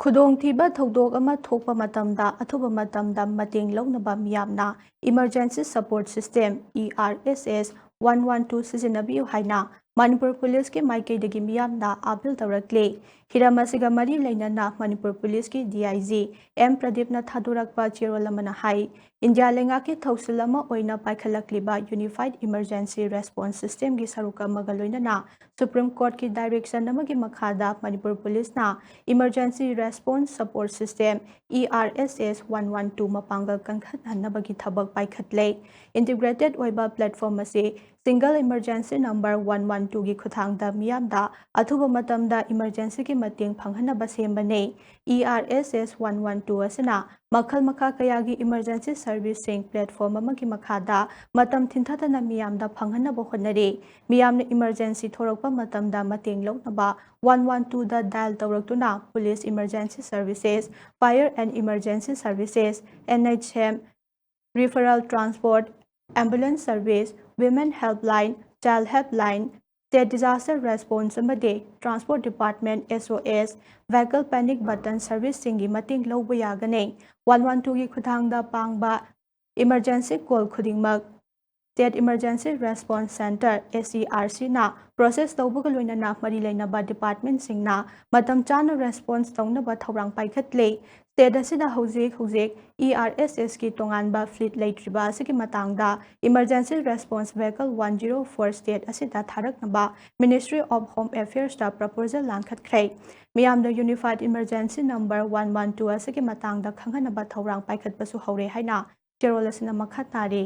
ꯈꯨꯗꯣꯡꯊꯤꯕ ꯊꯧꯗꯣꯛ ꯑꯃ ꯊꯣꯛꯄ ꯃꯇꯝꯗ ꯑꯊꯨꯕ ꯃꯇꯝꯗ ꯃꯇꯦꯡ ꯂꯧꯅꯕ ꯃꯤꯌꯥꯝꯅ ꯏꯃꯔꯖꯦꯟꯁꯤ ꯁꯄꯣꯔꯠ ꯁꯤꯁꯇꯦꯝ (ERSS) 112 ꯁꯤꯖꯤꯟꯅꯕꯤꯌꯨ ꯍꯥꯏꯅ ꯃꯅꯤꯄꯨꯔ ꯄꯨꯂꯤꯁꯀꯤ ꯃꯥꯏꯀꯩꯗꯒꯤ ꯃꯤꯌꯥꯝꯅ ꯑꯥꯄꯤꯜ ꯇꯧꯔꯛꯂꯤ꯫ ꯍꯤꯔꯝ ꯑꯁꯤꯒ ꯃꯔꯤ ꯂꯩꯅꯅ ꯃꯅꯤꯄꯨꯔ ꯄꯨꯂꯤꯁꯀꯤ DIG M. ꯄ꯭ꯔꯗꯤꯞꯅ ꯊꯥꯗꯣꯔꯛꯄ ꯆꯦꯔꯣꯜ ꯑꯃꯅ ꯍꯥꯏ ꯏꯟꯗꯤꯌꯥ ꯂꯩꯉꯥꯛꯀꯤ ꯊꯧꯁꯤꯜ ꯑꯃ ꯑꯣꯏꯅ ꯄꯥꯏꯈꯠꯂꯛꯂꯤꯕ ꯌꯨꯅꯤꯐꯥꯏꯗ ꯏꯃꯔꯖꯦꯟꯁꯤ ꯔꯦꯁꯄꯣꯟꯁ ꯁꯤꯁꯇꯦꯝꯒꯤ ꯁꯔꯨꯛ ꯑꯃꯒ ꯂꯣꯏꯅꯅ ꯁꯨꯄ꯭ꯔꯤꯝ ꯀꯣꯔꯠꯀꯤ ꯗꯥꯏꯔꯦꯛꯁꯟ ꯑꯃꯒꯤ ꯃꯈꯥꯗ ꯃꯅꯤꯄꯨꯔ ꯄꯨꯂꯤꯁꯅ emergency response support system (ERSS) 112 ꯃꯄꯥꯡꯒꯜ ꯀꯟꯈꯠꯍꯟꯅꯕꯒꯤ ꯊꯕꯛ ꯄꯥꯏꯈꯠꯂꯦ꯫ ꯏꯟꯇꯤꯒ꯭ꯔꯦꯇꯦꯗ ꯑꯣꯏꯕ ꯄ꯭ꯂꯦꯠꯐꯣꯔꯝ ꯑꯁꯤ ꯁꯤꯡꯒꯜ ꯏꯃꯔꯖꯦꯟꯁꯤ ꯅꯝꯕꯔ 112ꯒꯤ ꯈꯨꯠꯊꯥꯡꯗ ꯃꯤꯌꯥꯝꯗ ꯑꯊꯨꯕ ꯃꯇꯝꯗ ꯏꯃꯔꯖꯦꯟꯁꯤꯒꯤ ꯃꯇꯦꯡ ꯐꯪꯍꯟꯅꯕ ꯁꯦꯝꯕꯅꯤ꯫ ERSS 112 ꯑꯁꯤꯅ ꯃꯈꯜ ꯃꯈꯥ ꯀꯌꯥꯒꯤ ꯏꯃꯔꯖꯦꯟꯁꯤ ꯁꯔꯚꯤꯁꯁꯤꯡ ꯄ꯭ꯂꯦꯠꯐꯣꯔꯝ ꯑꯃꯒꯤ ꯃꯈꯥꯗ ꯃꯇꯝ ꯊꯤꯟꯊꯗꯅ ꯃꯤꯌꯥꯝꯗ ꯐꯪꯍꯟꯅꯕ ꯍꯣꯠꯅꯔꯤ꯫ ꯃꯤꯌꯥꯝꯅ ꯏꯃꯔꯖꯦꯟꯁꯤ ꯊꯣꯔꯛꯄ ꯃꯇꯝꯗ ꯃꯇꯦꯡ ꯂꯧꯅꯕ 112ꯗ ꯗꯥꯏꯜ ꯇꯧꯔꯛꯇꯨꯅ police emergency services, fire and emergency services, NHM, referral transport, ambulance service, women helpline, child helpline, state disaster response ꯑꯃꯗꯤ transport department SOS, vehicle panic button ꯁꯔꯚꯤꯁꯁꯤꯡꯒꯤ ꯃꯇꯦꯡ ꯂꯧꯕ ꯌꯥꯒꯅꯤ꯫ 112ꯒꯤ ꯈꯨꯠꯊꯥꯡꯗ ꯄꯥꯡꯕ ꯏꯃꯔꯖꯦꯟꯁꯤ ꯀꯣꯜ ꯈꯨꯗꯤꯡꯃꯛ ꯁ꯭ꯇꯦꯠ ꯏꯃꯔꯖꯦꯟꯁꯤ ꯔꯦꯁꯄꯣꯟꯁ ꯁꯦꯟꯇꯔ (SERC)ꯅ ꯄ꯭ꯔꯣꯁꯦꯁ ꯇꯧꯕꯒ ꯂꯣꯏꯅꯅ ꯃꯔꯤ ꯂꯩꯅꯕ ꯗꯤꯄꯥꯔꯠꯃꯦꯟꯠꯁꯤꯡꯅ ꯃꯇꯝ ꯆꯥꯅ ꯔꯦꯁꯄꯣꯟꯁ ꯇꯧꯅꯕ ꯊꯧꯔꯥꯡ ꯄꯥꯏꯈꯠꯂꯤ꯫ ꯁ꯭ꯇꯦꯠ ꯑꯁꯤꯗ ꯍꯧꯖꯤꯛ ERSSꯀꯤ ꯇꯣꯉꯥꯟꯕ ꯐ꯭ꯂꯤꯠ ꯂꯩꯇ꯭ꯔꯤꯕ ꯑꯁꯤꯒꯤ ꯃꯇꯥꯡꯗ ꯏꯃꯔꯖꯦꯟꯁꯤ ꯔꯦꯁꯄꯣꯟꯁ ꯚꯦꯍꯤꯀꯜ 104 ꯁ꯭ꯇꯦꯠ ꯑꯁꯤꯗ ꯊꯥꯔꯛꯅꯕ ꯃꯤꯅꯤꯁꯇ꯭ꯔꯤ ꯑꯣꯐ ꯍꯣꯝ ꯑꯦꯐꯤꯌꯔꯁꯇ ꯄ꯭ꯔꯄꯣꯖꯦꯜ ꯂꯥꯟꯈꯠꯈ꯭ꯔꯦ꯫ ꯃꯤꯌꯥꯝꯗ ꯌꯨꯅꯤꯐꯥꯏꯗ ꯏꯃꯔꯖꯦꯟꯁꯤ ꯅꯝꯕꯔ 112 ꯑꯁꯤꯒꯤ ꯃꯇꯥꯡꯗ ꯈꯪꯍꯟꯅꯕ ꯊꯧꯔꯥꯡ ꯄꯥꯏꯈꯠꯄꯁꯨ ꯍꯧꯔꯦ ꯍꯥꯏꯅ ꯆꯦꯔꯣꯜ ꯑꯁꯤꯅ ꯃꯈꯥ ꯇꯥꯔꯤ꯫